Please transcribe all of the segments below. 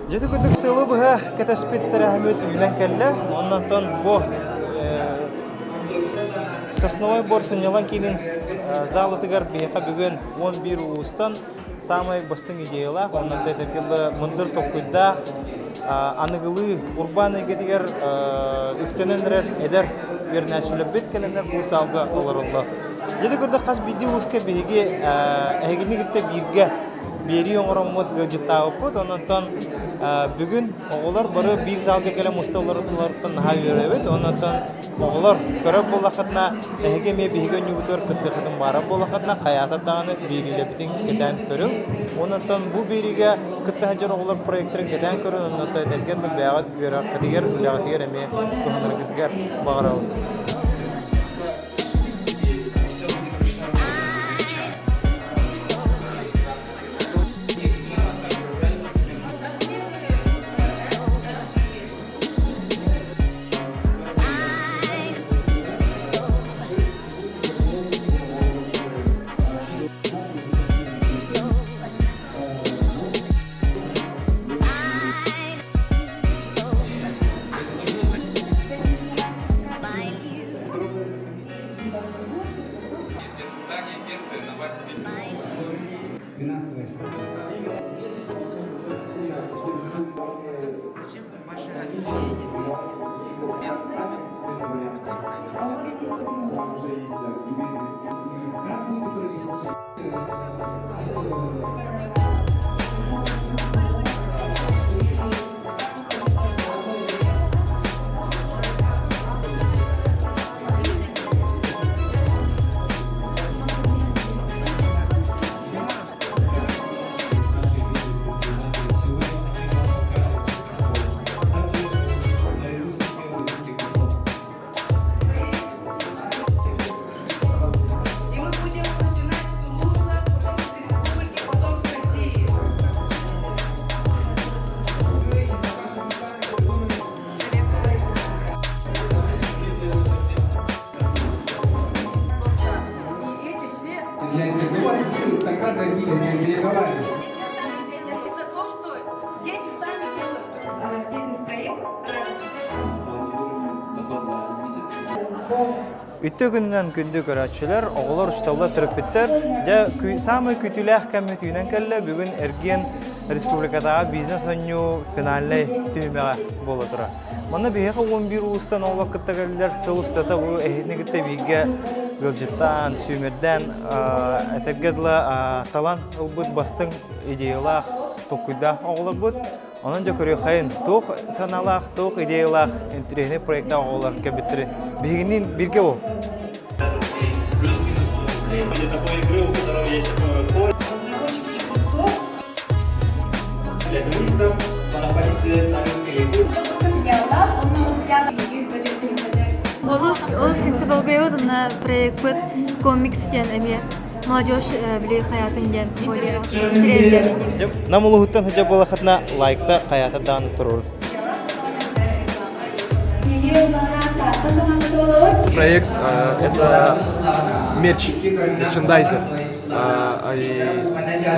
Jadi kutuk selu bah kita speed terahmut yunan kalla ondan bu сосновой бор сынялан кейден залы тігер бейқа бүгін 11 уыстан самай бастың идеялар, оннан тәтіркелі мұндыр тоққыда анығылы урбаны кетігер үктенендірер әдер вернәчілі бет кәлендер бұл салға оларылды. Деді көрді қас бейді ұсқа бейге әгіні кетті бірге бері оңырымыд ғылжыттағы бұд, оннан бүгін оғылар бары бір залға келем ұстауларыттан наға өребет, оннан оғылар көріп болақытына әге ме бейге нүгітер күтті қытын бара болақытына қаятаттағаны берілебдің кетен көрің. Оннан бұл беріге күтті әжер оғылар проектерін кетен көрін, оннан тәйдерген бәғат бері қытығер, үләғатығер әме көңілер күтігер бағырауын. Тогда добились, не переживали. Это то, что дети сами делают. Бизнес-проект. Үтті күннен күнді көрәтшілер, оғылар ұштаулы түріппеттер, самый күтілі әхкәмет үйнен кәлі бүгін әрген республикадағы бизнес өңі финаллай түймеға болы тұра. Мұны бейіқі 11 ұстан ол вақытта кәлілер сыл ұстата бұл әйетіне күтті бейге гөлжіттан, сүймерден, әтергеділі талан ұлбыт бастың идеялақ, тоққыда оғылар бұд. Onun da körüyor hayın, toq sanalaq, toq idealaq, internet proyektler oğlar kebitleri. Birinin birge o. Для такой игры, у которого есть код. Для туристов, монополисты Олус фестивалга өтіні проект бұд комикстен әме молодежь біле қаятын ден более трендер. Нам улуғыттан хыжа болақытына лайкта қаятырдан тұрыр. Проект это мерч, мерчендайзер.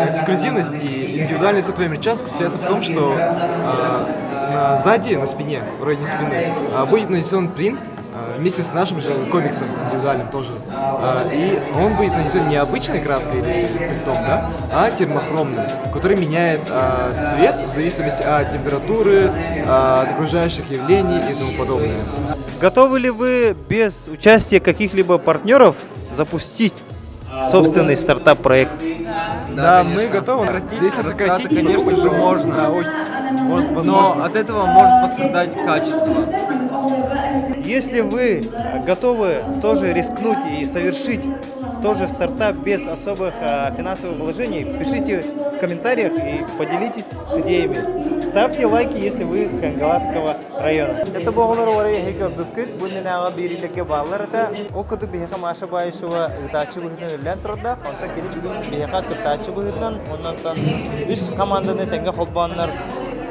Эксклюзивность и индивидуальность этого мерча заключается в том, что сзади, на спине, в районе спины, будет нанесен принт вместе с нашим же комиксом индивидуальным тоже. И он будет нанесен не обычной краской или принтом, да, а термохромным, который меняет цвет в зависимости от температуры, от окружающих явлений и тому подобное. Готовы ли вы без участия каких-либо партнеров запустить собственный стартап-проект? Да, мы готовы. Здесь Сократить, конечно же, можно. Но от этого может пострадать качество. Если вы готовы тоже рискнуть и совершить тоже стартап без особых финансовых вложений, пишите в комментариях и поделитесь с идеями. Ставьте лайки, если вы с Хангаласского района. Это было Рорейхига Букет, Бунинава Бирилеке Балларата, Окуду Бихака Маша Байшова, Утачу Бухитан Лентруда, он так или Бихака Кутачу Бухитан, он там из команды Нетенга Холбаннар.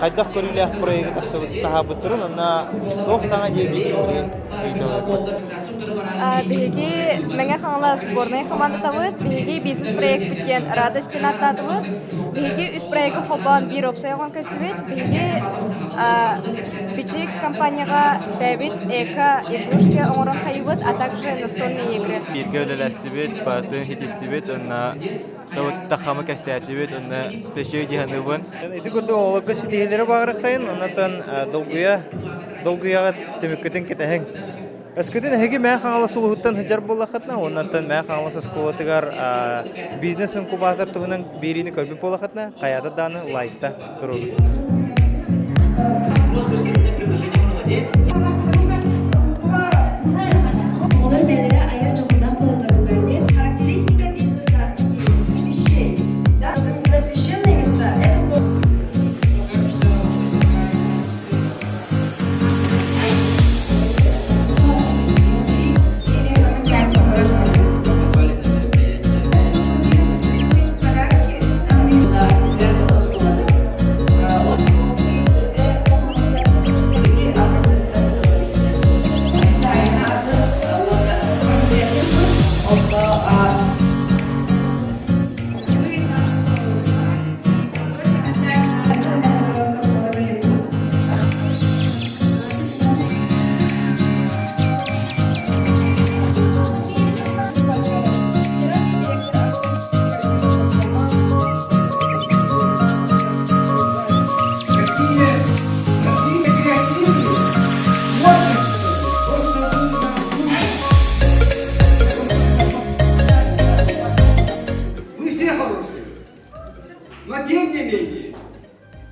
Хайдах көрілі проект асыл тағы бұттырын, она тоқ саңа дейін Биһиги меңе хаңла сборная команда табыт, биһиги бизнес проект биткен радость кинатта табыт, биһиги үс проекты хобан бир опсайган көсүбет, биһиги бичик компанияга Дэвид Эка игрушки оңорон хайбыт, а также настольные игры. Бирге өлеләстебет, батын хитистебет, онна тахамы кәсәтебет, онна төшөй диханыбын. Иди көрдө олга ситейлери багыр хайын, оннан долгуяга темеккетен кетеһең. Эскеден heги мә хаңласы улуттан хәҗәр булахатна, оннан мә хаңласы сколатыгар бизнес инкубатор туһунан берини көрбүп булахатна, каята даны лайста туру. Олар бәлере айыр жоғындақ болалар бұлар деп. Характеристика бизнеса вещей. Да, просвещенные места – это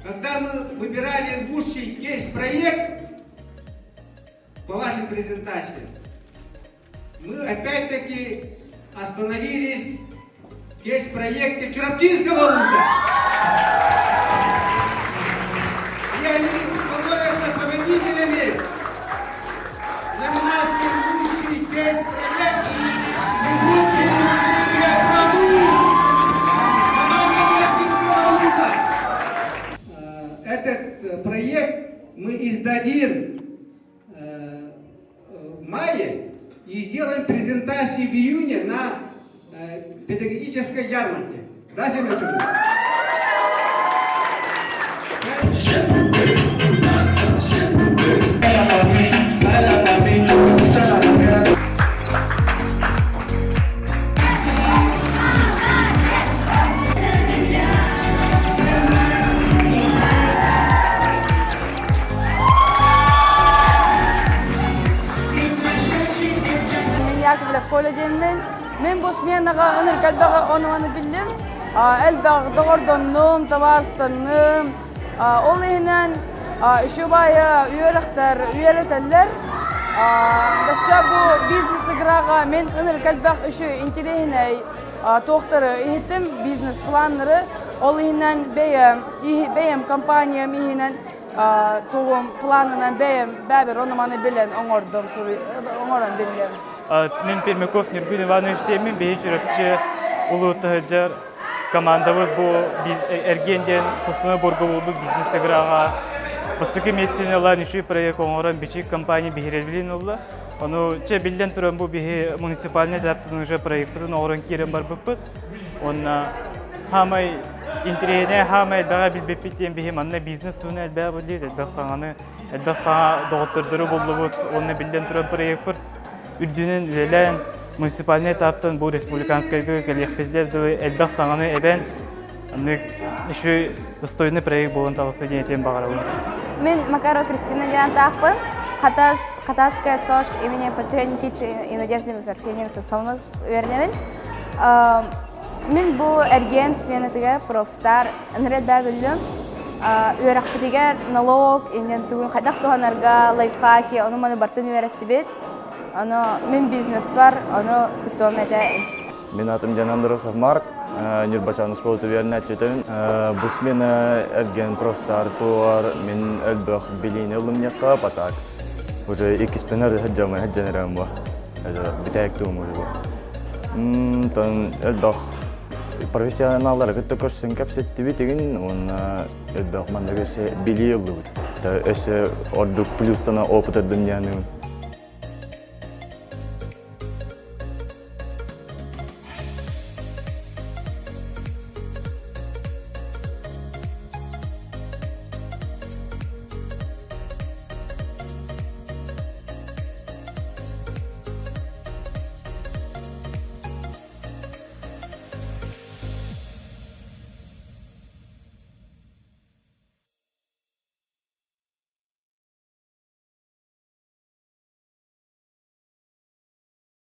когда мы выбирали лучший кейс-проект по вашей презентации, мы опять-таки остановились в кейс-проекте Чураптинского вуза. И они становятся победителями номинации «Лучший кейс-проект» и «Лучший университет Чураптинского вуза». Этот проект мы издадим в мае и сделаем презентацию в июне на педагогической ярмарке. Да, Семен Чубин? Мен bu smenaga ınırkalbaga onu bildim. Elbaq doğurdunum, tavarstanım. Olayından şu baya üyerekler. Mesela bu biznes igraga men ınırkalbaq şu interehine tohtarı eğitim biznes planları. Olayından beyem kampaniyam ihinen toğum planından beyem bäber onu bilen oňordum oňoran bildim. Мен Пермяков Нергün Иванович Семин, бейі жүріпчі ұлы тұхыджар командавыз бұл әргенден сысыны борғылығы бизнес играға. Бұстықы мессені олар неші проект оңыран бечек компания бейірелбілін олы. Оны че білден тұрын бұл бейі муниципаліне таптың ұжа проекттың оңыран керен бар бұппыт. Оны хамай интерейіне, хамай әлбәға білбеппеттен бейі манна бизнес суны әлбәға білдейді. Әлбәқ саңа доғыттырдыры болы бұд. Оны білден тұрын проект бұр. Үрдүнен үлелен муниципальный этаптан бұл республиканскай коллективлерді әлбәқ саңаны әбән еще достойный проект болын тағысы денетен бағарауын. Мен Макарова Кристина ден тақпын. Хатаская СОЖ имени Патриотичи и Надежды Микартинин составны вернемін. Мен бұл әрген сменетіге профстар әнірет бәбілдім. Үйерақпытегер налог, енен түгін қайдақ туғанарға, лайфхаки, оны маны бартын үйеректі бет. Мен бизнес бар, оны тұттуым әтәйін. Мен атым Жанандросов Марк, Нюрбачаны школы түверін әтчетім. Бұл мен әрген профстар туар, мен әлбәқ білейін ұлымнеққа патак. Уже екі спенер әджамай әдженерім ба. Бітәйік туым уже ба. Тон әлбәқ профессионаллар күтті көрсін кәпсетті бетеген, оны әлбәқ манда көрсе білей ұлы бұд. Өсі ордық плюстана опыт әрдім яным.